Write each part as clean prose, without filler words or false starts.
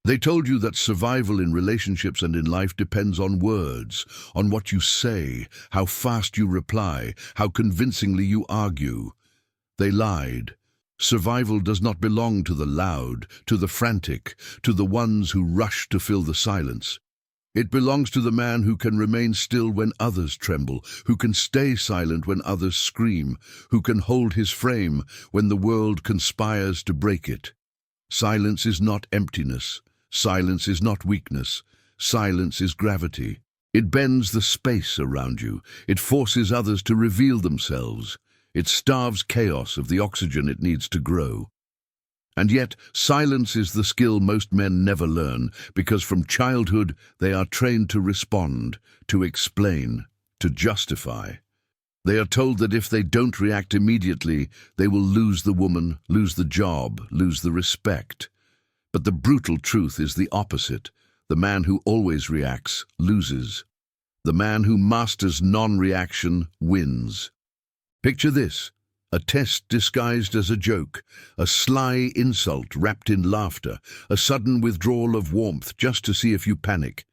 They told you that survival in relationships and in life depends on words, on what you say, how fast you reply, how convincingly you argue. They lied. Survival does not belong to the loud, to the frantic, to the ones who rush to fill the silence. It belongs to the man who can remain still when others tremble, who can stay silent when others scream, who can hold his frame when the world conspires to break it. Silence is not emptiness. Silence is not weakness. Silence is gravity. It bends the space around you. It forces others to reveal themselves. It starves chaos of the oxygen it needs to grow. And yet, silence is the skill most men never learn, because from childhood they are trained to respond, to explain, to justify. They are told that if they don't react immediately, they will lose the woman, lose the job, lose the respect. But the brutal truth is the opposite. The man who always reacts loses. The man who masters non-reaction wins. Picture this: a test disguised as a joke, a sly insult wrapped in laughter, a sudden withdrawal of warmth just to see if you panic.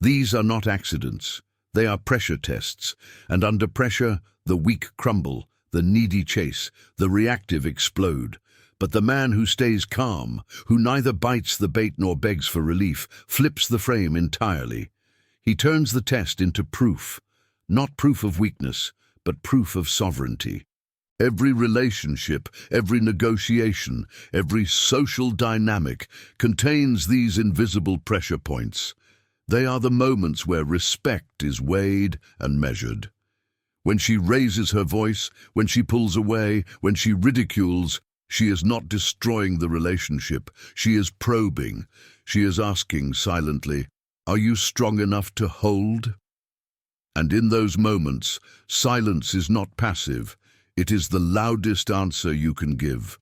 These are not accidents. They are pressure tests, and under pressure, the weak crumble, the needy chase, the reactive explode. But the man who stays calm, who neither bites the bait nor begs for relief, flips the frame entirely. He turns the test into proof, not proof of weakness, but proof of sovereignty. Every relationship, every negotiation, every social dynamic contains these invisible pressure points. They are the moments where respect is weighed and measured. When she raises her voice, when she pulls away, when she ridicules, she is not destroying the relationship. She is probing. She is asking silently, "Are you strong enough to hold?" And in those moments, silence is not passive. It is the loudest answer you can give.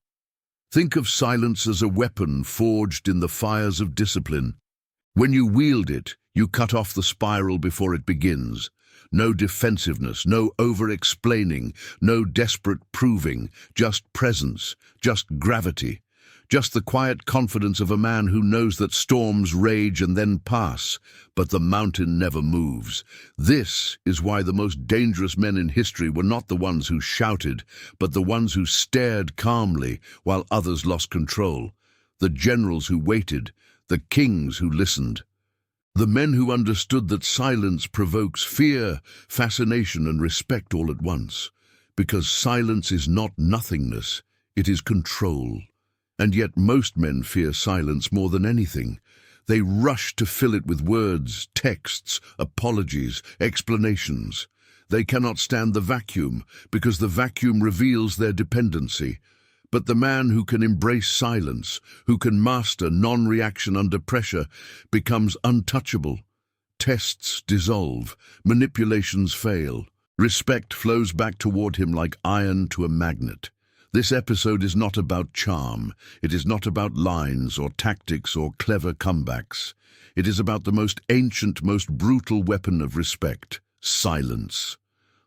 Think of silence as a weapon forged in the fires of discipline. When you wield it, you cut off the spiral before it begins. No defensiveness, no over-explaining, no desperate proving, just presence, just gravity, just the quiet confidence of a man who knows that storms rage and then pass, but the mountain never moves. This is why the most dangerous men in history were not the ones who shouted, but the ones who stared calmly while others lost control, the generals who waited, the kings who listened. The men who understood that silence provokes fear, fascination, and respect all at once. Because silence is not nothingness, it is control. And yet most men fear silence more than anything. They rush to fill it with words, texts, apologies, explanations. They cannot stand the vacuum, because the vacuum reveals their dependency. But the man who can embrace silence, who can master non-reaction under pressure, becomes untouchable. Tests dissolve, manipulations fail. Respect flows back toward him like iron to a magnet. This episode is not about charm. It is not about lines or tactics or clever comebacks. It is about the most ancient, most brutal weapon of respect: silence.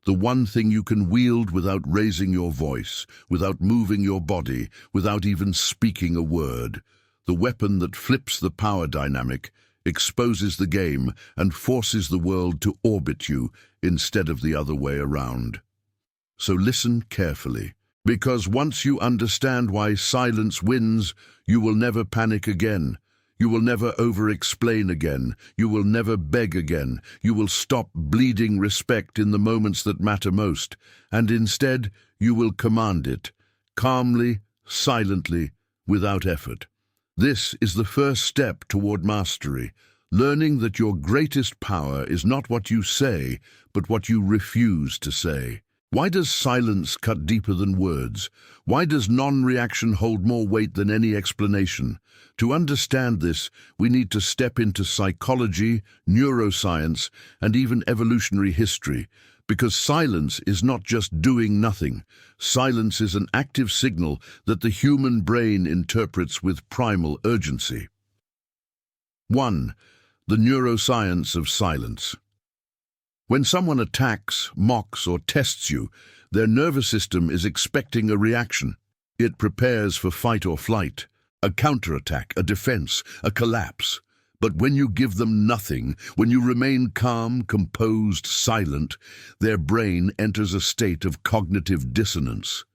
The one thing you can wield without raising your voice, without moving your body, without even speaking a word. The weapon that flips the power dynamic, exposes the game, and forces the world to orbit you instead of the other way around. So listen carefully, because once you understand why silence wins, you will never panic again. You will never over-explain again. You will never beg again. You will stop bleeding respect in the moments that matter most, and instead you will command it, calmly, silently, without effort. This is the first step toward mastery, learning that your greatest power is not what you say, but what you refuse to say. Why does silence cut deeper than words? Why does non-reaction hold more weight than any explanation? To understand this, we need to step into psychology, neuroscience, and even evolutionary history, because silence is not just doing nothing. Silence is an active signal that the human brain interprets with primal urgency. 1. The neuroscience of silence. When someone attacks, mocks, or tests you, their nervous system is expecting a reaction. It prepares for fight or flight. a counterattack, a defense, a collapse. But when you give them nothing, when you remain calm, composed, silent, their brain enters a state of cognitive dissonance.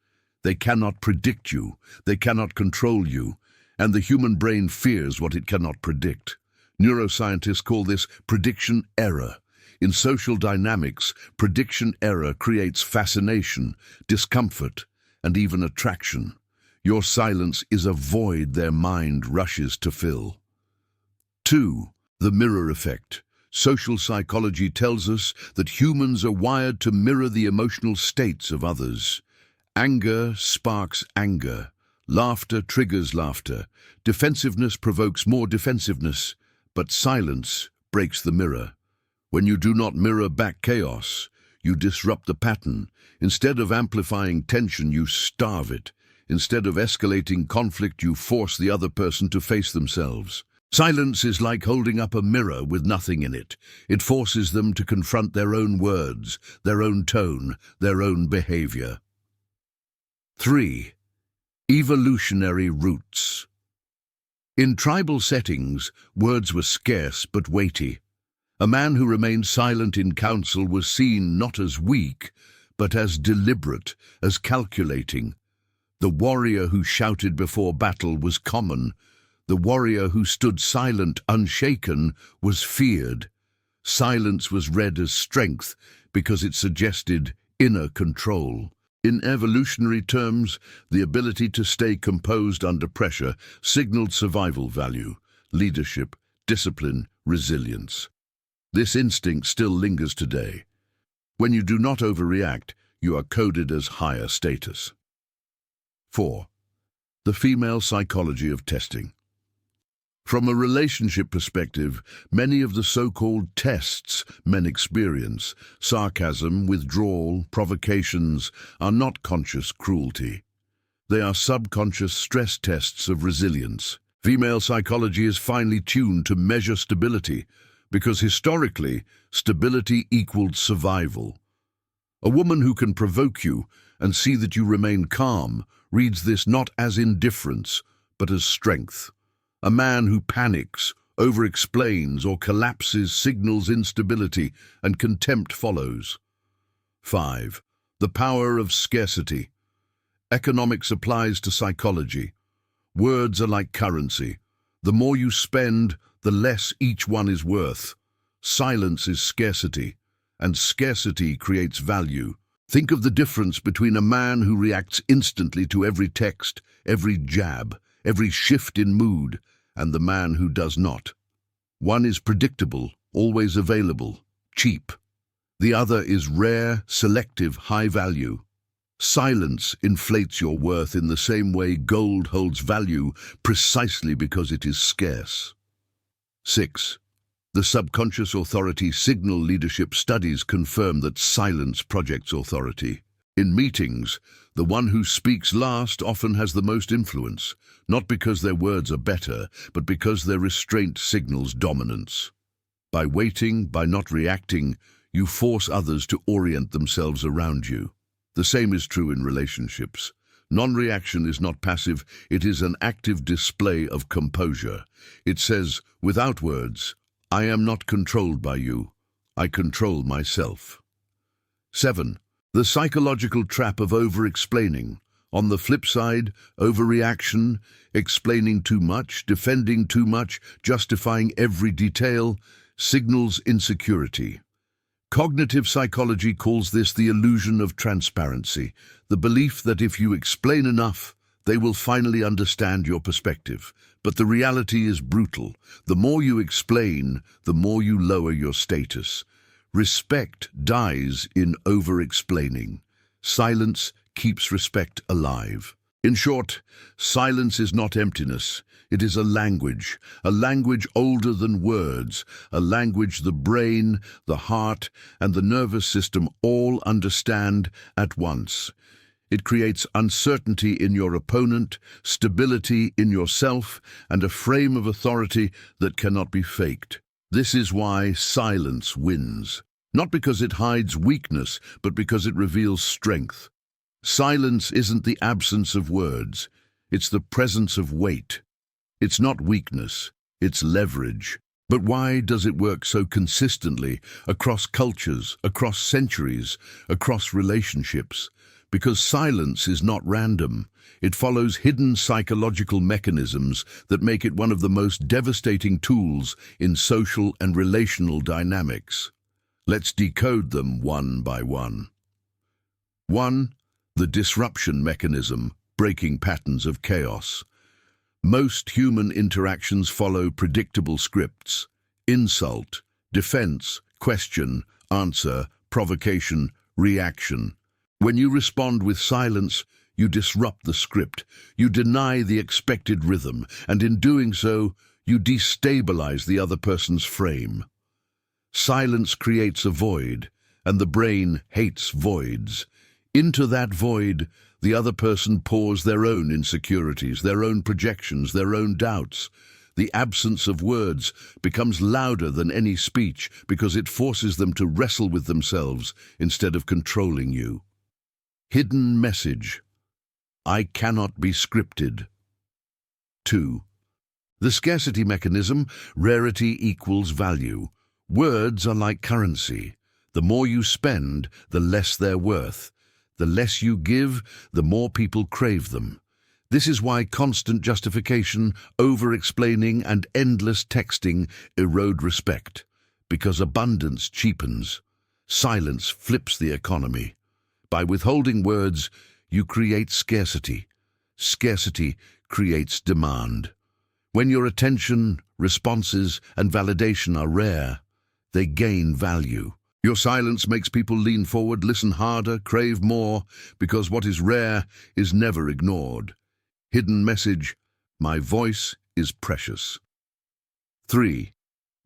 They cannot predict you, they cannot control you, and the human brain fears what it cannot predict. Neuroscientists call this prediction error. In social dynamics, prediction error creates fascination, discomfort, and even attraction. Your silence is a void their mind rushes to fill. 2. The mirror effect. Social psychology tells us that humans are wired to mirror the emotional states of others. Anger sparks anger. Laughter triggers laughter. Defensiveness provokes more defensiveness. But silence breaks the mirror. When you do not mirror back chaos, you disrupt the pattern. Instead of amplifying tension, you starve it. Instead of escalating conflict, you force the other person to face themselves. Silence is like holding up a mirror with nothing in it. It forces them to confront their own words, their own tone, their own behavior. 3. Evolutionary roots. In tribal settings, words were scarce but weighty. A man who remained silent in council was seen not as weak, but as deliberate, as calculating. The warrior who shouted before battle was common. The warrior who stood silent, unshaken, was feared. Silence was read as strength because it suggested inner control. In evolutionary terms, the ability to stay composed under pressure signaled survival value, leadership, discipline, resilience. This instinct still lingers today. When you do not overreact, you are coded as higher status. 4. The female psychology of testing. From a relationship perspective, many of the so-called tests men experience, sarcasm, withdrawal, provocations, are not conscious cruelty. They are subconscious stress tests of resilience. Female psychology is finely tuned to measure stability, because historically, stability equaled survival. A woman who can provoke you and see that you remain calm reads this not as indifference, but as strength. A man who panics, over-explains, or collapses signals instability, and contempt follows. 5. The power of scarcity. Economics applies to psychology. Words are like currency. The more you spend, the less each one is worth. Silence is scarcity, and scarcity creates value. Think of the difference between a man who reacts instantly to every text, every jab, every shift in mood, and the man who does not. One is predictable, always available, cheap. The other is rare, selective, high value. Silence inflates your worth in the same way gold holds value, precisely because it is scarce. 6. The subconscious authority signal leadership studies confirm that silence projects authority. In meetings, the one who speaks last often has the most influence, not because their words are better, but because their restraint signals dominance. By waiting, by not reacting, you force others to orient themselves around you. The same is true in relationships. Non-reaction is not passive, it is an active display of composure. It says, without words, I am not controlled by you, I control myself. 7. The psychological trap of over-explaining. On the flip side, overreaction, explaining too much, defending too much, justifying every detail, signals insecurity. Cognitive psychology calls this the illusion of transparency, the belief that if you explain enough, they will finally understand your perspective. But the reality is brutal. The more you explain, the more you lower your status. Respect dies in over-explaining. Silence keeps respect alive. In short, silence is not emptiness. It is a language older than words, a language the brain, the heart, and the nervous system all understand at once. It creates uncertainty in your opponent, stability in yourself, and a frame of authority that cannot be faked. This is why silence wins. Not because it hides weakness, but because it reveals strength. Silence isn't the absence of words, it's the presence of weight. It's not weakness, it's leverage. But why does it work so consistently across cultures, across centuries, across relationships? Because silence is not random. It follows hidden psychological mechanisms that make it one of the most devastating tools in social and relational dynamics. Let's decode them one by one. 1. The disruption mechanism, breaking patterns of chaos. Most human interactions follow predictable scripts: insult, defense, question, answer, provocation, reaction. When you respond with silence, you disrupt the script, you deny the expected rhythm, and in doing so, you destabilize the other person's frame. Silence creates a void, and the brain hates voids. Into that void, the other person pours their own insecurities, their own projections, their own doubts. The absence of words becomes louder than any speech because it forces them to wrestle with themselves instead of controlling you. Hidden message: I cannot be scripted. 2. The scarcity mechanism, rarity equals value. Words are like currency. The more you spend, the less they're worth. The less you give, the more people crave them. This is why constant justification, over-explaining, and endless texting erode respect. Because abundance cheapens. Silence flips the economy. By withholding words, you create scarcity. Scarcity creates demand. When your attention, responses, and validation are rare, they gain value. Your silence makes people lean forward, listen harder, crave more, because what is rare is never ignored. Hidden message: my voice is precious. 3.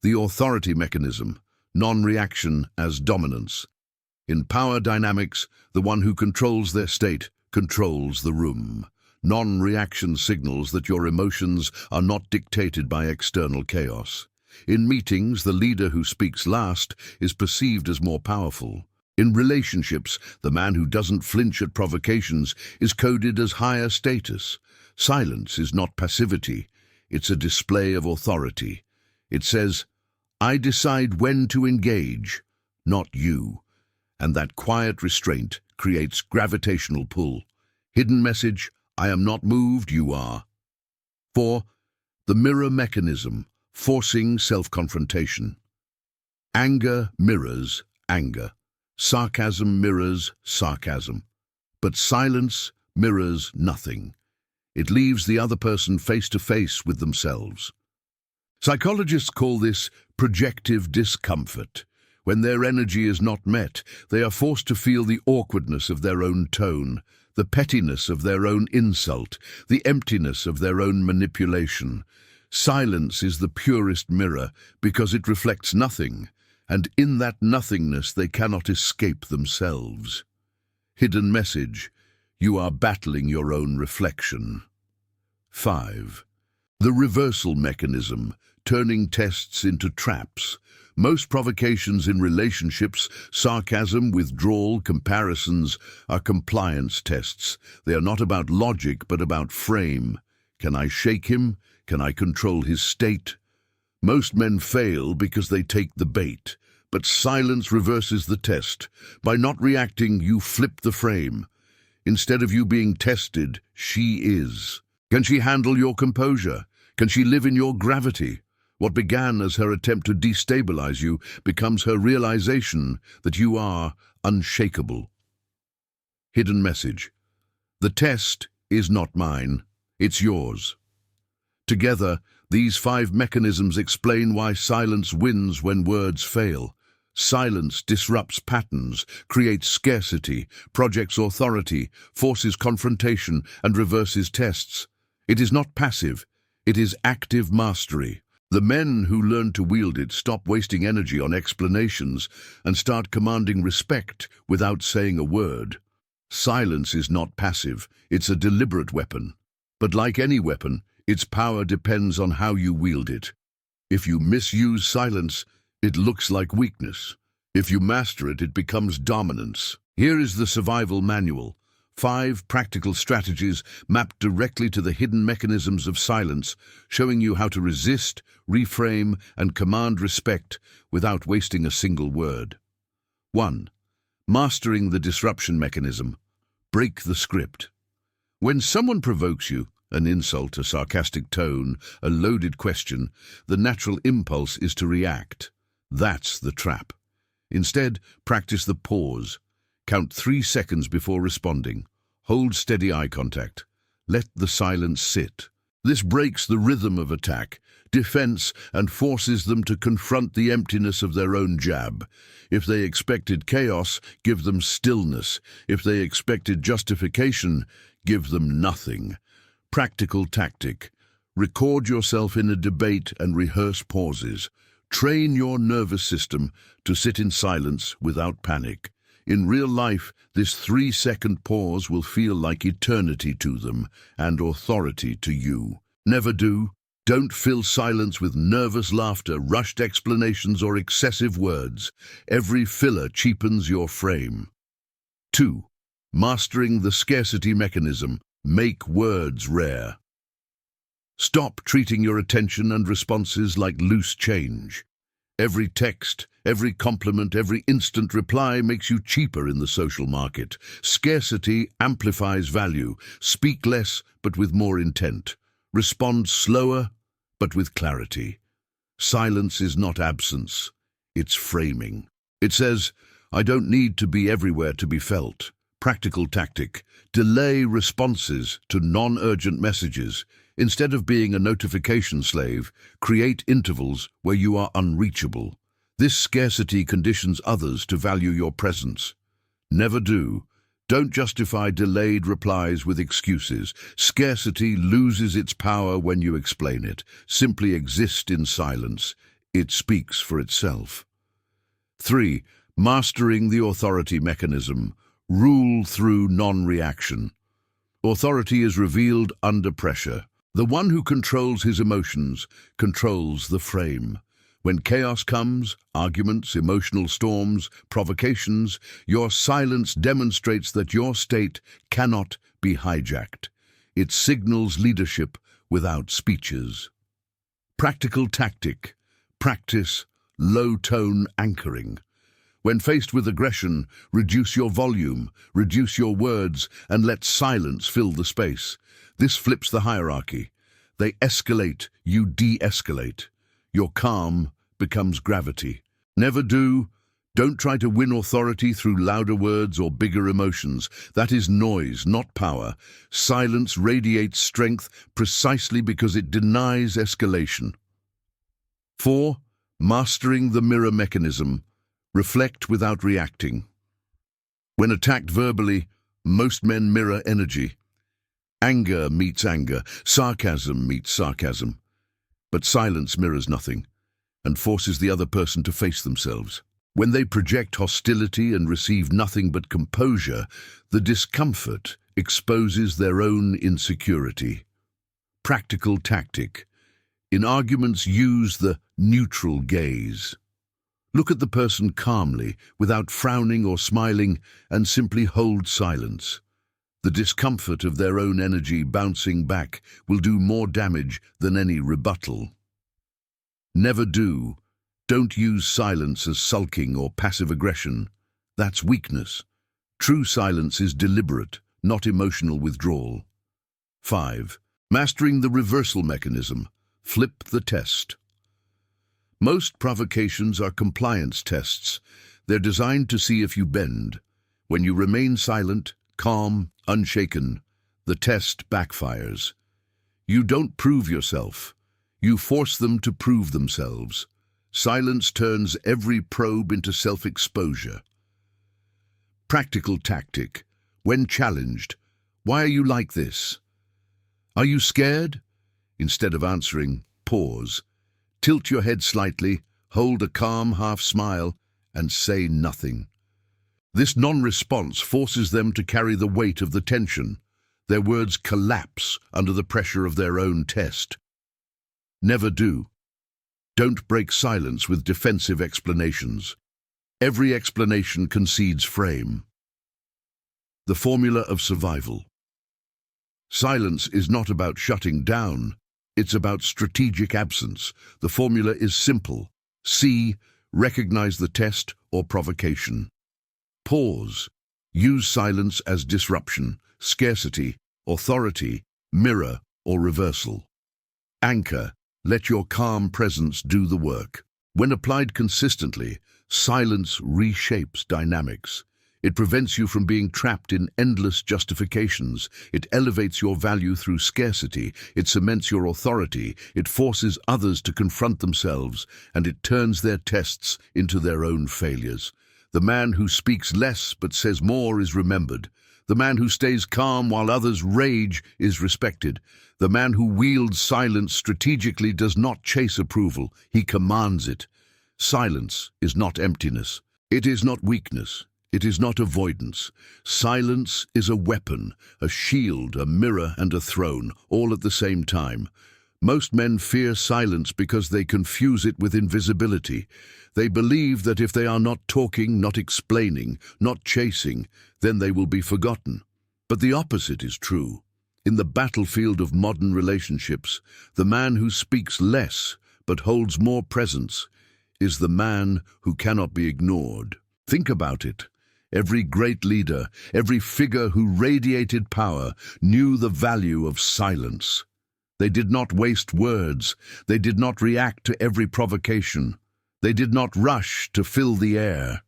The authority mechanism, non-reaction as dominance. In power dynamics, the one who controls their state controls the room. Non-reaction signals that your emotions are not dictated by external chaos. In meetings, the leader who speaks last is perceived as more powerful. In relationships, the man who doesn't flinch at provocations is coded as higher status. Silence is not passivity, it's a display of authority. It says, I decide when to engage, not you. And that quiet restraint creates gravitational pull. Hidden message: I am not moved, you are. 4. The mirror mechanism, forcing self-confrontation. Anger mirrors anger. Sarcasm mirrors sarcasm. But silence mirrors nothing. It leaves the other person face to face with themselves. Psychologists call this projective discomfort. When their energy is not met, they are forced to feel the awkwardness of their own tone, the pettiness of their own insult, the emptiness of their own manipulation. Silence is the purest mirror because it reflects nothing, and in that nothingness they cannot escape themselves. Hidden message: you are battling your own reflection. 5. The reversal mechanism, turning tests into traps. Most provocations in relationships, sarcasm, withdrawal, comparisons, are compliance tests. They are not about logic, but about frame. Can I shake him? Can I control his state? Most men fail because they take the bait, but silence reverses the test. By not reacting, you flip the frame. Instead of you being tested, she is. Can she handle your composure? Can she live in your gravity? What began as her attempt to destabilize you becomes her realization that you are unshakable. Hidden message: the test is not mine, it's yours. Together, these 5 mechanisms explain why silence wins when words fail. Silence disrupts patterns, creates scarcity, projects authority, forces confrontation, and reverses tests. It is not passive, it is active mastery. The men who learn to wield it stop wasting energy on explanations and start commanding respect without saying a word. Silence is not passive, it's a deliberate weapon. But like any weapon, its power depends on how you wield it. If you misuse silence, it looks like weakness. If you master it, it becomes dominance. Here is the survival manual. 5 practical strategies mapped directly to the hidden mechanisms of silence, showing you how to resist, reframe, and command respect without wasting a single word. 1. Mastering the disruption mechanism. Break the script. When someone provokes you, an insult, a sarcastic tone, a loaded question, the natural impulse is to react. That's the trap. Instead, practice the pause. Count 3 seconds before responding. Hold steady eye contact. Let the silence sit. This breaks the rhythm of attack, defense, and forces them to confront the emptiness of their own jab. If they expected chaos, give them stillness. If they expected justification, give them nothing. Practical tactic. Record yourself in a debate and rehearse pauses. Train your nervous system to sit in silence without panic. In real life, this 3-second pause will feel like eternity to them and authority to you. Never do. Don't fill silence with nervous laughter, rushed explanations, or excessive words. Every filler cheapens your frame. 2. Mastering the scarcity mechanism. Make words rare. Stop treating your attention and responses like loose change. Every text, every compliment, every instant reply makes you cheaper in the social market. Scarcity amplifies value. Speak less, but with more intent. Respond slower, but with clarity. Silence is not absence, it's framing. It says, I don't need to be everywhere to be felt. Practical tactic. Delay responses to non-urgent messages. Instead of being a notification slave, create intervals where you are unreachable. This scarcity conditions others to value your presence. Never do. Don't justify delayed replies with excuses. Scarcity loses its power when you explain it. Simply exist in silence. It speaks for itself. 3. Mastering the authority mechanism. Rule through non-reaction. Authority is revealed under pressure. The one who controls his emotions controls the frame. When chaos comes, arguments, emotional storms, provocations, your silence demonstrates that your state cannot be hijacked. It signals leadership without speeches. Practical tactic. Practice low-tone anchoring. When faced with aggression, reduce your volume, reduce your words, and let silence fill the space. This flips the hierarchy. They escalate, you de-escalate. Your calm becomes gravity. Never do. Don't try to win authority through louder words or bigger emotions. That is noise, not power. Silence radiates strength precisely because it denies escalation. 4. Mastering the mirror mechanism. Reflect without reacting. When attacked verbally, most men mirror energy. Anger meets anger, sarcasm meets sarcasm. But silence mirrors nothing and forces the other person to face themselves. When they project hostility and receive nothing but composure, the discomfort exposes their own insecurity. Practical tactic. In arguments, use the neutral gaze. Look at the person calmly, without frowning or smiling, and simply hold silence. The discomfort of their own energy bouncing back will do more damage than any rebuttal. Never do. Don't use silence as sulking or passive aggression. That's weakness. True silence is deliberate, not emotional withdrawal. 5. Mastering the reversal mechanism. Flip the test. Most provocations are compliance tests. They're designed to see if you bend. When you remain silent, calm, unshaken, the test backfires. You don't prove yourself. You force them to prove themselves. Silence turns every probe into self-exposure. Practical tactic. When challenged, why are you like this? Are you scared? Instead of answering, pause. Tilt your head slightly, hold a calm half-smile, and say nothing. This non-response forces them to carry the weight of the tension. Their words collapse under the pressure of their own test. Never do. Don't break silence with defensive explanations. Every explanation concedes frame. The formula of survival. Silence is not about shutting down, it's about strategic absence. The formula is simple. C. Recognize the test or provocation. Pause. Use silence as disruption, scarcity, authority, mirror, or reversal. Anchor. Let your calm presence do the work. When applied consistently, silence reshapes dynamics. It prevents you from being trapped in endless justifications. It elevates your value through scarcity. It cements your authority. It forces others to confront themselves, and it turns their tests into their own failures. The man who speaks less but says more is remembered. The man who stays calm while others rage is respected. The man who wields silence strategically does not chase approval, he commands it. Silence is not emptiness. It is not weakness. It is not avoidance. Silence is a weapon, a shield, a mirror, and a throne, all at the same time. Most men fear silence because they confuse it with invisibility. They believe that if they are not talking, not explaining, not chasing, then they will be forgotten. But the opposite is true. In the battlefield of modern relationships, the man who speaks less but holds more presence is the man who cannot be ignored. Think about it. Every great leader, every figure who radiated power, knew the value of silence. They did not waste words. They did not react to every provocation. They did not rush to fill the air.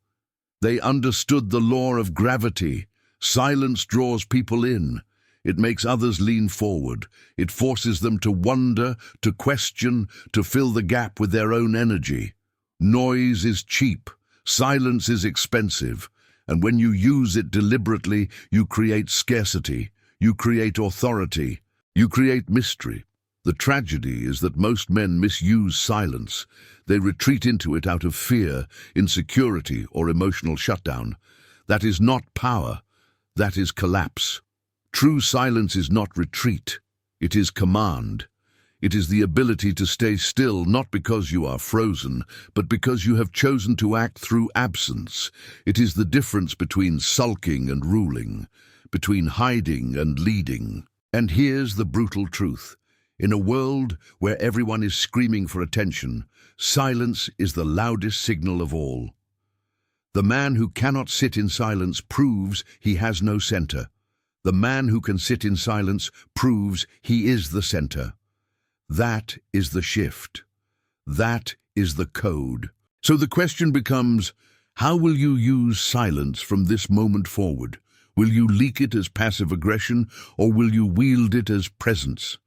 They understood the law of gravity. Silence draws people in. It makes others lean forward. It forces them to wonder, to question, to fill the gap with their own energy. Noise is cheap. Silence is expensive. And when you use it deliberately, you create scarcity, you create authority, you create mystery. The tragedy is that most men misuse silence. They retreat into it out of fear, insecurity, or emotional shutdown. That is not power. That is collapse. True silence is not retreat. It is command. It is the ability to stay still, not because you are frozen, but because you have chosen to act through absence. It is the difference between sulking and ruling, between hiding and leading. And here's the brutal truth. In a world where everyone is screaming for attention, silence is the loudest signal of all. The man who cannot sit in silence proves he has no center. The man who can sit in silence proves he is the center. That is the shift. That is the code. So the question becomes, how will you use silence from this moment forward? Will you leak it as passive aggression, or will you wield it as presence?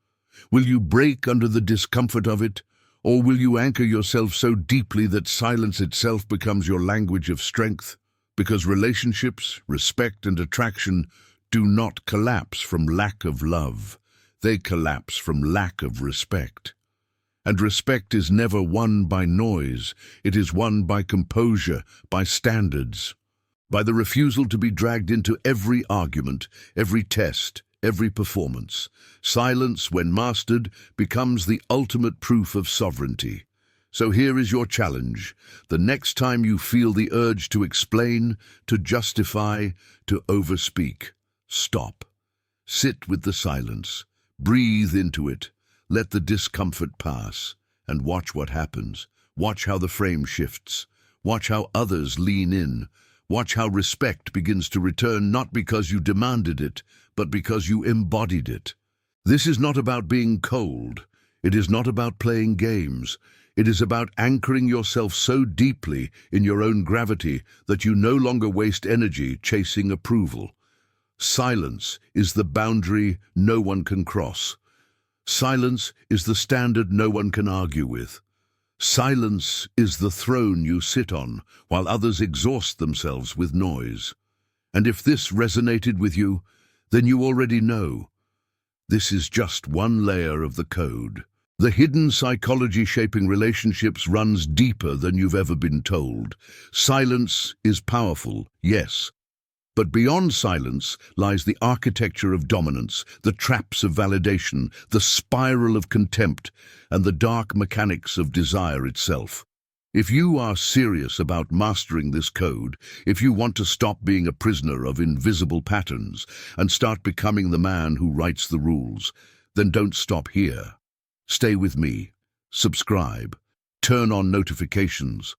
Will you break under the discomfort of it, or will you anchor yourself so deeply that silence itself becomes your language of strength? Because relationships, respect, and attraction do not collapse from lack of love. They collapse from lack of respect. And respect is never won by noise. It is won by composure, by standards, by the refusal to be dragged into every argument, every test, every performance. Silence, when mastered, becomes the ultimate proof of sovereignty. So here is your challenge. The next time you feel the urge to explain, to justify, to overspeak, stop. Sit with the silence. Breathe into it, let the discomfort pass, and watch what happens. Watch how the frame shifts. Watch how others lean in. Watch how respect begins to return, not because you demanded it, but because you embodied it. This is not about being cold. It is not about playing games. It is about anchoring yourself so deeply in your own gravity that you no longer waste energy chasing approval. Silence is the boundary no one can cross. Silence is the standard no one can argue with. Silence is the throne you sit on while others exhaust themselves with noise. And if this resonated with you, then you already know. This is just one layer of the code. The hidden psychology shaping relationships runs deeper than you've ever been told. Silence is powerful, yes. But beyond silence lies the architecture of dominance, the traps of validation, the spiral of contempt, and the dark mechanics of desire itself. If you are serious about mastering this code, if you want to stop being a prisoner of invisible patterns and start becoming the man who writes the rules, then don't stop here. Stay with me, subscribe, turn on notifications,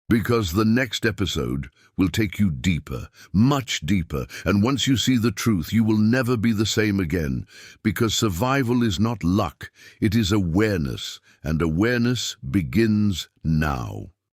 because the next episode will take you deeper, much deeper, and once you see the truth, you will never be the same again, because survival is not luck, it is awareness, and awareness begins now.